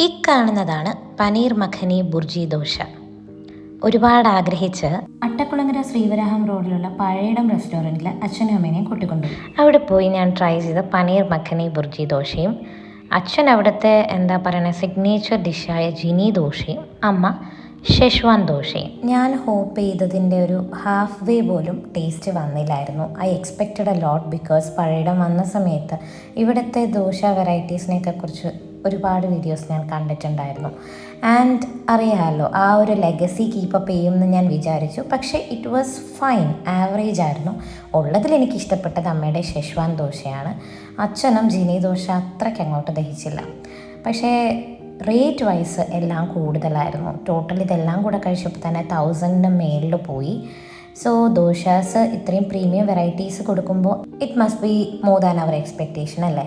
ഈ കാണുന്നതാണ് പനീർ മഖനി ബുർജി ദോശ. ഒരുപാട് ആഗ്രഹിച്ച് അട്ടക്കുളങ്ങര ശ്രീവരാഹം റോഡിലുള്ള പഴയടം റെസ്റ്റോറൻറ്റിൽ അച്ഛനും അമ്മേനെയും കൂട്ടിക്കൊണ്ടുപോയി. അവിടെ പോയി ഞാൻ ട്രൈ ചെയ്ത പനീർ മഖനി ബുർജി ദോശയും, അച്ഛൻ അവിടുത്തെ സിഗ്നേച്ചർ ഡിഷായ ജിനി ദോശയും, അമ്മ ഷെഷ്വാൻ ദോശയും. ഞാൻ ഹോപ്പ് ചെയ്തതിൻ്റെ ഒരു ഹാഫ് വേ പോലും ടേസ്റ്റ് വന്നില്ലായിരുന്നു. I expected a lot because പഴയടം വന്ന സമയത്ത് ഇവിടുത്തെ ദോശ വെറൈറ്റീസിനെയൊക്കെ കുറിച്ച് ഒരുപാട് വീഡിയോസ് ഞാൻ കണ്ടിട്ടുണ്ടായിരുന്നു. ആൻഡ് അറിയാമല്ലോ, ആ ഒരു ലെഗസി കീപ്പപ്പ് ചെയ്യുമെന്ന് ഞാൻ വിചാരിച്ചു. പക്ഷേ ഇറ്റ് വാസ് ഫൈൻ, ആവറേജ് ആയിരുന്നു. ഉള്ളതിൽ എനിക്ക് ഇഷ്ടപ്പെട്ടത് അമ്മയുടെ ഷെഷ്വാൻ ദോശയാണ്. അച്ഛനും ജിനി ദോശ അത്രയ്ക്ക് അങ്ങോട്ട് ദഹിച്ചില്ല. പക്ഷേ റേറ്റ് വൈസ് എല്ലാം കൂടുതലായിരുന്നു. ടോട്ടൽ ഇതെല്ലാം കൂടെ കഴിച്ചപ്പോൾ തന്നെ 1000 മേളിൽ പോയി. സോ ദോശാസ് ഇത്രയും പ്രീമിയം വെറൈറ്റീസ് കൊടുക്കുമ്പോൾ it must be more than our expectation അല്ലേ.